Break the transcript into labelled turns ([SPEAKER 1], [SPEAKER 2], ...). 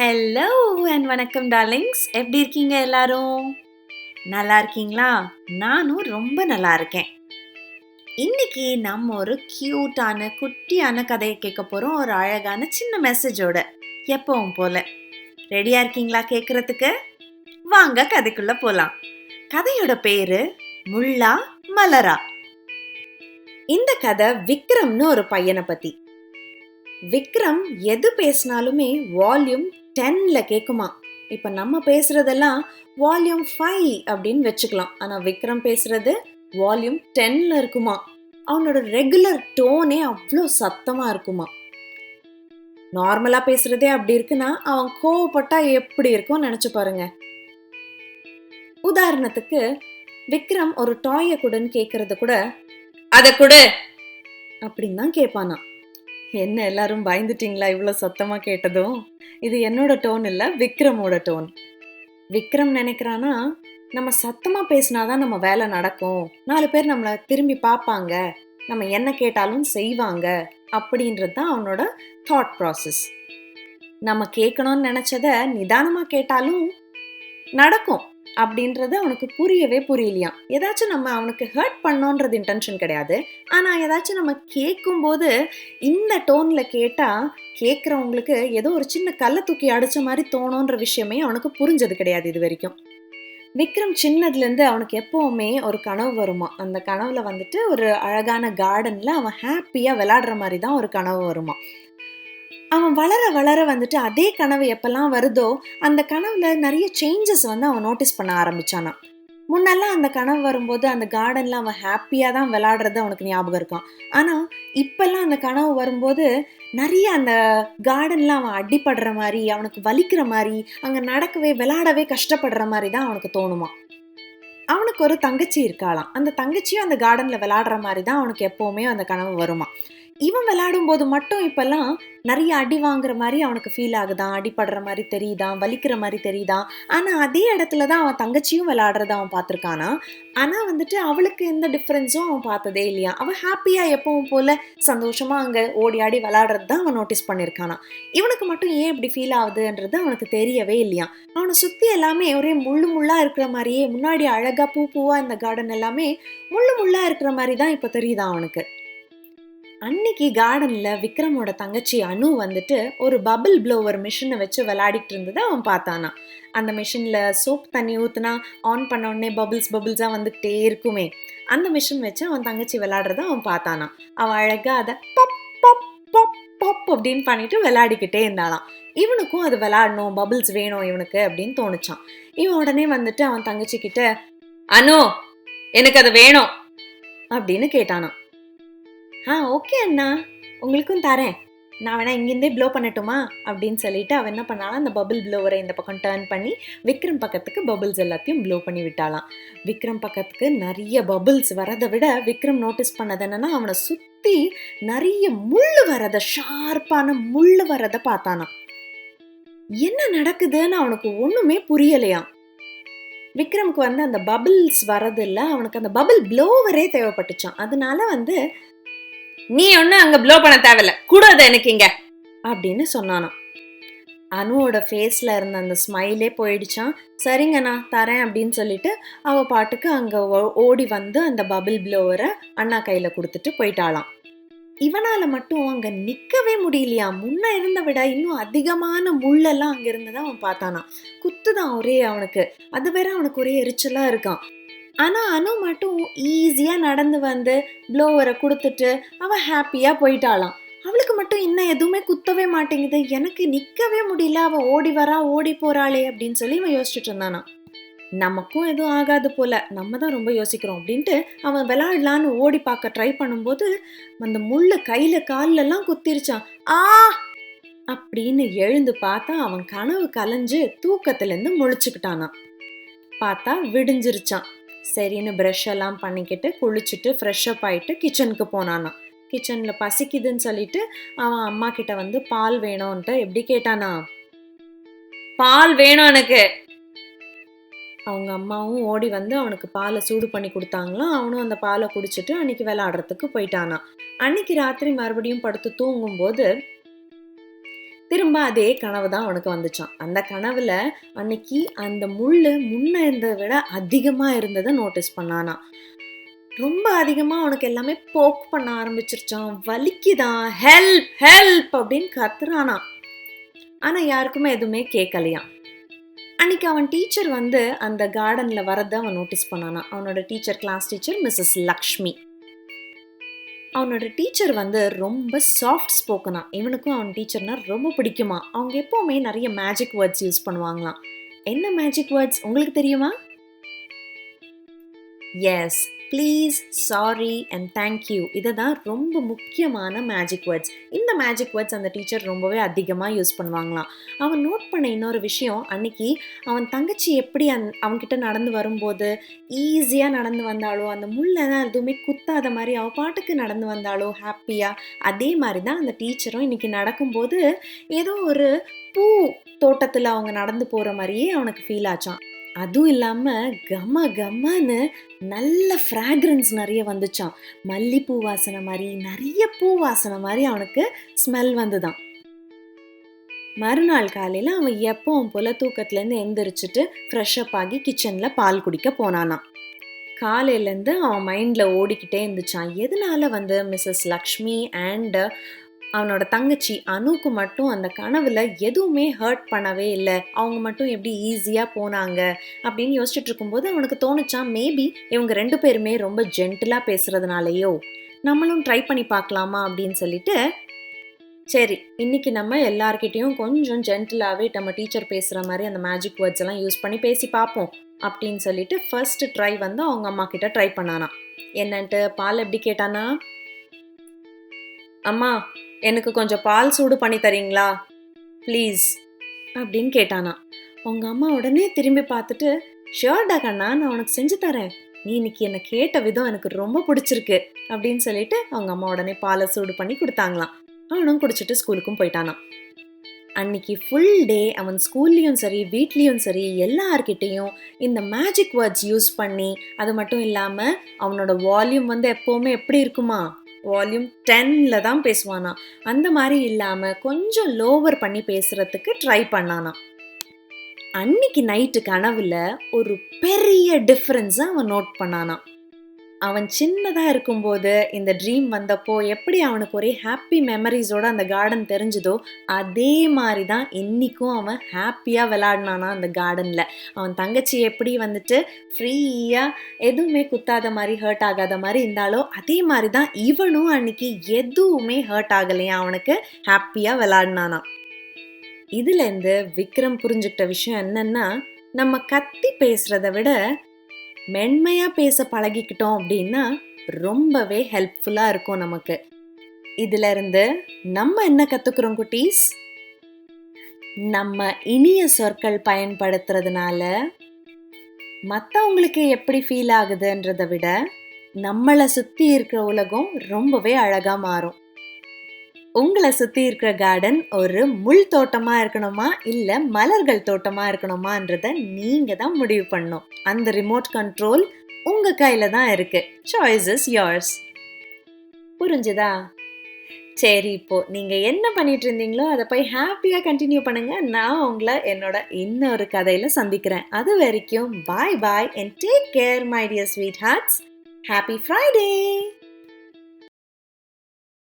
[SPEAKER 1] Hello and வணக்கம் darlings. எப்படி இருக்கீங்க எல்லாரும்? நல்லா இருக்கீங்களா? நானும் ரொம்ப நல்லா இருக்கேன். இன்னைக்கு நம்ம ஒரு கியூட்டான குட்டியான கதையை கேட்க போறோம். ஒரு அழகான சின்ன மெசேஜோட. எப்பவும் போல. ரெடியா இருக்கீங்களா கேட்கறதுக்கு? வாங்க கதைக்குள்ள போலாம். கதையோட பேரு முள்ளா மலரா. இந்த கதை விக்ரம்னு ஒரு பையனை பத்தி. விக்ரம் எது பேசினாலுமே வால்யூம் 10ல கேக்குமா. இப்ப நம்ம பேசுறதெல்லாம் வால்யூம் 5 அப்படின்னு வச்சுக்கலாம். ஆனா விக்ரம் பேசுறது வால்யூம் 10ல இருக்குமா. அவனோட ரெகுலர் டோனே அவ்வளோ சத்தமா இருக்குமா. நார்மலா பேசுறதே அப்படி இருக்குன்னா அவன் கோவப்பட்டா எப்படி இருக்கும் நினைச்சு பாருங்க. உதாரணத்துக்கு விக்ரம் ஒரு டாய கூடன்னு கேக்குறது கூட அத கொடு அப்படின்னு தான் கேட்பானா. என்ன எல்லாரும் பயந்துட்டீங்களா இவ்வளோ சத்தமா கேட்டதும்? இது என்னோட டோன் இல்ல, விக்ரமோட டோன். விக்ரம் நினைக்கிறானா, நம்ம சத்தமா பேசினாதான் நம்ம வேலை நடக்கும், 4 பேர் நம்மளை திரும்பி பார்ப்பாங்க, நம்ம என்ன கேட்டாலும் செய்வாங்க அப்படின்றது தான் அவனோட தாட் ப்ராசஸ். நம்ம கேட்கணும்னு நினைச்சத நிதானமா கேட்டாலும் நடக்கும் அப்படின்றது அவனுக்கு புரியவே புரியலையாம். ஏதாச்சும் நம்ம அவனுக்கு ஹர்ட் பண்ணோன்றது இன்டென்ஷன் கிடையாது. ஆனா ஏதாச்சும் நம்ம கேட்கும்போது இந்த டோன்ல கேட்டா கேட்கறவங்களுக்கு ஏதோ ஒரு சின்ன கல்லை தூக்கி அடிச்ச மாதிரி தோணுன்ற விஷயமே அவனுக்கு புரிஞ்சது கிடையாது இது வரைக்கும். விக்ரம் சின்னதுல இருந்து அவனுக்கு எப்பவுமே ஒரு கனவு வருமா. அந்த கனவுல வந்துட்டு ஒரு அழகான கார்டன்ல அவன் ஹாப்பியா விளையாடுற மாதிரி தான் ஒரு கனவு வருமா. அவன் வளர வளர வந்துட்டு அதே கனவு எப்பெல்லாம் வருதோ அந்த கனவுல நிறைய சேஞ்சஸ் வந்து அவன் நோட்டீஸ் பண்ண ஆரம்பிச்சானா. முன்னெல்லாம் அந்த கனவு வரும்போது அந்த கார்டன்ல அவன் ஹாப்பியா தான் விளையாடுறது அவனுக்கு ஞாபகம் இருக்கான். ஆனா இப்பெல்லாம் அந்த கனவு வரும்போது நிறைய அந்த கார்டன்ல அவன் அடிபடுற மாதிரி, அவனுக்கு வலிக்கிற மாதிரி, அங்க நடக்கவே விளையாடவே கஷ்டப்படுற மாதிரி தான் அவனுக்கு தோணுமா. அவனுக்கு ஒரு தங்கச்சி இருக்காளாம். அந்த தங்கச்சியும் அந்த கார்டன்ல விளையாடுற மாதிரி தான் அவனுக்கு எப்பவுமே அந்த கனவு வருமா. இவன் விளையாடும் போது மட்டும் இப்பெல்லாம் நிறைய அடி வாங்குற மாதிரி அவனுக்கு ஃபீல் ஆகுதான், அடிபடுற மாதிரி தெரியுதான், வலிக்கிற மாதிரி தெரியுதான். ஆனா அதே இடத்துல தான் அவன் தங்கச்சியும் விளையாடுறத அவன் பார்த்துருக்கானா. ஆனா வந்துட்டு அவளுக்கு எந்த டிஃப்ரென்ஸும் அவன் பார்த்ததே இல்லையா. அவன் ஹாப்பியா எப்பவும் போல சந்தோஷமா அங்க ஓடி ஆடி விளையாடுறது தான் அவன் நோட்டீஸ் பண்ணியிருக்கானா. இவனுக்கு மட்டும் ஏன் இப்படி ஃபீல் ஆகுதுன்றது அவனுக்கு தெரியவே இல்லையா. அவனை சுத்தி எல்லாமே ஒரே முள்ளு முள்ளா இருக்கிற மாதிரியே, முன்னாடி அழகா பூ பூவா இந்த கார்டன் எல்லாமே முள்ளு முள்ளா இருக்கிற மாதிரி தான் இப்ப தெரியுதான் அவனுக்கு. அன்னைக்கு கார்டன்ல விக்ரமோட தங்கச்சி அனு வந்துட்டு ஒரு பபிள் ப்ளோவர் மிஷினை வச்சு விளையாடிட்டு இருந்ததை அவன் பார்த்தானா. அந்த மிஷின்ல சோப் தண்ணி ஊத்துனா ஆன் பண்ண உடனே பபிள்ஸ் பபிள்ஸா வந்துகிட்டே இருக்குமே. அந்த மிஷின் வச்சு அவன் தங்கச்சி விளையாடுறத அவன் பார்த்தானா. அவன் அழகா அதை பப் பப் பப் பப் அப்படின்னு பண்ணிட்டு விளையாடிக்கிட்டே இருந்தாளாம். இவனுக்கும் அது விளையாடணும், பபிள்ஸ் வேணும் இவனுக்கு அப்படின்னு தோணுச்சான். இவன் உடனே வந்துட்டு அவன் தங்கச்சி கிட்ட அனு எனக்கு அது வேணும் அப்படின்னு கேட்டானா. ஓகே அண்ணா, உங்களுக்கும் தரேன், நான் வேணா இங்கிருந்தே ப்ளோ பண்ணட்டுமா அப்படின்னு சொல்லிட்டு அவன் என்ன பண்ணாலும் அந்த பபிள் ப்ளோவரை இந்த பக்கம் டர்ன் பண்ணி விக்ரம் பக்கத்துக்கு பபிள்ஸ் எல்லாத்தையும் ப்ளோ பண்ணி விட்டாலாம். விக்ரம் பக்கத்துக்கு நிறைய பபிள்ஸ் வரதை விட விக்ரம் நோட்டீஸ் பண்ணது என்னன்னா அவனை சுத்தி நிறைய முள்ளு வரத, ஷார்ப்பான முள்ளு வரத பார்த்தானா. என்ன நடக்குதுன்னு அவனுக்கு ஒண்ணுமே புரியலையாம். விக்ரமுக்கு வந்து அந்த பபிள்ஸ் வரது இல்ல, அவனுக்கு அந்த பபிள் ப்ளோவரே தேவைப்பட்டுச்சான். அதனால வந்து நீ ஒண்ணு அங்க ப்ளோ பண்ண தேவையில்ல, கூடாது எனக்கு இங்க அப்படின்னு சொன்னானாம். அனுவோட ஃபேஸ்ல இருந்த அந்த ஸ்மைலே போயிடுச்சான். சரிங்க நான் தரேன் அப்படின்னு சொல்லிட்டு அவ பாட்டுக்கு அங்க ஓடி வந்து அந்த பபிள் ப்ளோவரை அண்ணா கையில கொடுத்துட்டு போயிட்டாளாம். இவனால மட்டும் அங்க நிக்கவே முடியலையா. முன்ன இருந்த விட இன்னும் அதிகமான முள்ளெல்லாம் அங்க இருந்ததை அவன் பார்த்தானா. குத்துதான் ஒரே அவனுக்கு. அது வேற அவனுக்கு ஒரே எரிச்சலா இருக்கான். ஆனா அனு மட்டும் ஈஸியா நடந்து வந்து ப்ளோவரை கொடுத்துட்டு அவ ஹாப்பியா போயிட்டாளாம். அவளுக்கு மட்டும் இன்னும் எதுவுமே குத்தவே மாட்டேங்குது, எனக்கு நிக்கவே முடியல, அவ ஓடி வரா ஓடி போறாளே அப்படின்னு சொல்லி இவன் யோசிச்சுட்டு இருந்தானா. நமக்கும் எதுவும் ஆகாது போல, நம்ம தான் ரொம்ப யோசிக்கிறோம் அப்படின்ட்டு அவன் விளையாடலான்னு ஓடி பார்க்க ட்ரை பண்ணும்போது அந்த முள்ளு கையில கால்ல எல்லாம் குத்திருச்சான். ஆ அப்படின்னு எழுந்து பார்த்தா அவன் கனவு கலைஞ்சு தூக்கத்துல இருந்து முழிச்சுக்கிட்டானா. பார்த்தா விடிஞ்சிருச்சான். சரின்னு ப்ரஷ் எல்லாம் பண்ணிக்கிட்டு குளிச்சுட்டு ஃப்ரெஷ் அப் ஆயிட்டு கிச்சனுக்கு போனானா. கிச்சன்ல பசிக்குதுன்னு சொல்லிட்டு அவன் அம்மா கிட்ட வந்து பால் வேணும்ன்ட்டு எப்படி கேட்டானா, பால் வேணும் எனக்கு. அவங்க அம்மாவும் ஓடி வந்து அவனுக்கு பாலை சூடு பண்ணி கொடுத்தாங்களாம். அவனும் அந்த பாலை குடிச்சிட்டு அன்னைக்கு விளையாடுறதுக்கு போயிட்டானா. அன்னைக்கு ராத்திரி மறுபடியும் படுத்து தூங்கும்போது திரும்ப அதே கனவு தான் அவனுக்கு வந்துச்சாம். அந்த கனவுல அன்னைக்கு அந்த முள்ளு முன்ன இருந்தத விட அதிகமா இருந்தத நோட்டீஸ் பண்ணானாம். ரொம்ப அதிகமா அவனுக்கு எல்லாமே போக் பண்ண ஆரம்பிச்சிருச்சாம். வலிக்குதாம், ஹெல்ப் ஹெல்ப் அப்படின்னு கத்துறானாம். ஆனா யாருக்குமே எதுவுமே கேட்கலையாம். அன்னைக்கு அவன் டீச்சர் வந்து அந்த கார்டன்ல வரத அவன் நோட்டீஸ் பண்ணானாம். அவனோட teacher, class teacher Mrs Lakshmi. அவனோட டீச்சர் வந்து ரொம்ப சாஃப்ட் ஸ்போக்கனா. இவனுக்கும் அவன் டீச்சர்னா ரொம்ப பிடிக்குமா. அவங்க எப்பவுமே நிறைய மேஜிக் வேர்ட்ஸ் யூஸ் பண்ணுவாங்களாம். என்ன மேஜிக் வேர்ட்ஸ் உங்களுக்கு தெரியுமா? Yes, please, sorry and thank you. இதை தான் ரொம்ப முக்கியமான மேஜிக் வேர்ட்ஸ். இந்த மேஜிக் வேர்ட்ஸ் அந்த டீச்சர் ரொம்பவே அதிகமாக யூஸ் பண்ணுவாங்களாம். அவன் நோட் பண்ண இன்னொரு விஷயம், அன்னைக்கு அவன் தங்கச்சி எப்படி அவன்கிட்ட நடந்து வரும்போது ஈஸியாக நடந்து வந்தாலோ, அந்த முள்ளெல்லாம் எதுவுமே குத்தாத மாதிரி அவள் பாட்டுக்கு நடந்து வந்தாலோ ஹாப்பியாக, அதே மாதிரி தான் அந்த டீச்சரும் இன்னைக்கு நடக்கும்போது ஏதோ ஒரு பூ தோட்டத்தில் அவங்க நடந்து போகிற மாதிரியே அவனுக்கு ஃபீல் ஆச்சான். அதுவும் இல்லாமல் கம கமன்னு நல்ல ஃப்ராக்ரன்ஸ் நிறைய வந்துச்சான். மல்லிப்பூ வாசனை மாதிரி, நிறைய பூ வாசனை மாதிரி அவனுக்கு ஸ்மெல் வந்துதான். மறுநாள் காலையில் அவன் எப்பவும் போல தூக்கத்துலேருந்து எந்திரிச்சிட்டு ஃப்ரெஷ்அப் ஆகி கிச்சனில் பால் குடிக்க போனானான். காலையிலேருந்து அவன் மைண்டில் ஓடிக்கிட்டே இருந்துச்சான். எதனால வந்து மிஸ்ஸஸ் லக்ஷ்மி அண்ட் அவனோட தங்கச்சி அனுக்கு மட்டும் அந்த கனவுல எதுவுமே ஹர்ட் பண்ணவே இல்லை, அவங்க மட்டும் எப்படி ஈஸியாக போனாங்க அப்படின்னு யோசிச்சுட்டு இருக்கும்போது அவனுக்கு தோணுச்சான், மேபி இவங்க 2 பேருமே ரொம்ப ஜென்டிலாக பேசுறதுனாலையோ, நம்மளும் ட்ரை பண்ணி பார்க்கலாமா அப்படின்னு சொல்லிட்டு, சரி இன்னைக்கு நம்ம எல்லார்கிட்டையும் கொஞ்சம் ஜென்டிலாகவே நம்ம டீச்சர் பேசுகிற மாதிரி அந்த மேஜிக் வேர்ட்ஸ் எல்லாம் யூஸ் பண்ணி பேசி பார்ப்போம் அப்படின்னு சொல்லிட்டு ஃபர்ஸ்ட் ட்ரை வந்து அவங்க அம்மா கிட்ட ட்ரை பண்ணானா. என்னன்ட்டு பால் எப்படி கேட்டானா, அம்மா எனக்கு கொஞ்சம் பால் சூடு பண்ணி தரீங்களா ப்ளீஸ் அப்படின்னு கேட்டானா. அவங்க அம்மா உடனே திரும்பி பார்த்துட்டு, ஷியோர்டா கண்ணா, நான் உனக்கு செஞ்சு தரேன், நீ இன்னைக்கு என்னை கேட்ட விதம் எனக்கு ரொம்ப பிடிச்சிருக்கு அப்படின்னு சொல்லிட்டு அவங்க அம்மா உடனே பாலை சூடு பண்ணி கொடுத்தாங்களாம். அவனும் குடிச்சிட்டு ஸ்கூலுக்கும் போயிட்டானான். அன்னைக்கு ஃபுல் டே அவன் ஸ்கூல்லையும் சரி வீட்லேயும் சரி எல்லார்கிட்டையும் இந்த மேஜிக் வேர்ட்ஸ் யூஸ் பண்ணி, அது மட்டும் இல்லாமல் அவனோட வால்யூம் வந்து எப்போவுமே எப்படி இருக்குமா, வால்யூம் 10ல தான் பேசுவானா, அந்த மாதிரி இல்லாமல் கொஞ்சம் லோவர் பண்ணி பேசுறதுக்கு ட்ரை பண்ணானா. அன்னைக்கு நைட்டு கனவுல ஒரு பெரிய டிஃப்ரென்ஸை அவன் நோட் பண்ணானா. அவன் சின்னதாக இருக்கும்போது இந்த ட்ரீம் வந்தப்போ எப்படி அவனுக்கு ஒரே ஹாப்பி மெமரிஸோட அந்த கார்டன் தெரிஞ்சுதோ, அதே மாதிரி தான் இன்னைக்கும் அவன் ஹாப்பியாக விளையாடினானா அந்த கார்டனில். அவன் தங்கச்சி எப்படி வந்துட்டு ஃப்ரீயாக எதுவுமே குத்தாத மாதிரி ஹர்ட் ஆகாத மாதிரி இருந்தாலோ, அதே மாதிரி தான் இவனும் அன்னைக்கு எதுவுமே ஹர்ட் ஆகலையா, அவனுக்கு ஹாப்பியாக விளையாடினானா. இதுலேருந்து விக்ரம் புரிஞ்சுக்கிட்ட விஷயம் என்னன்னா, நம்ம கத்தி பேசுறத விட மென்மையா பேச பழகிக்கிட்டோம் அப்படின்னா ரொம்பவே ஹெல்ப்ஃபுல்லா இருக்கும் நமக்கு. இதுல இருந்து நம்ம என்ன கத்துக்கிறோம் குட்டீஸ்? நம்ம இனிய சொற்கள் பயன்படுத்துறதுனால மற்றவங்களுக்கு எப்படி ஃபீல் ஆகுதுன்றதை விட நம்மளை சுத்தி இருக்கிற உலகம் ரொம்பவே அழகா மாறும். உங்களை சுத்தி இருக்கிற கார்டன் ஒரு முள் தோட்டமா இருக்கணுமா இல்ல மலர்கள் தோட்டமா இருக்கணுமான்றத நீங்க தான் முடிவு பண்ணணும். அந்த ரிமோட் கண்ட்ரோல் உங்க கையில தான் இருக்கு. Choice is yours. புரிஞ்சுதா? சரி, இப்போ நீங்க என்ன பண்ணிட்டு இருந்தீங்களோ அதை போய் ஹாப்பியா கண்டினியூ பண்ணுங்க. நான் உங்களை என்னோட இன்னொரு கதையில சந்திக்கிறேன். அது வரைக்கும் பாய் பாய் and take care my dear sweethearts. Happy Friday!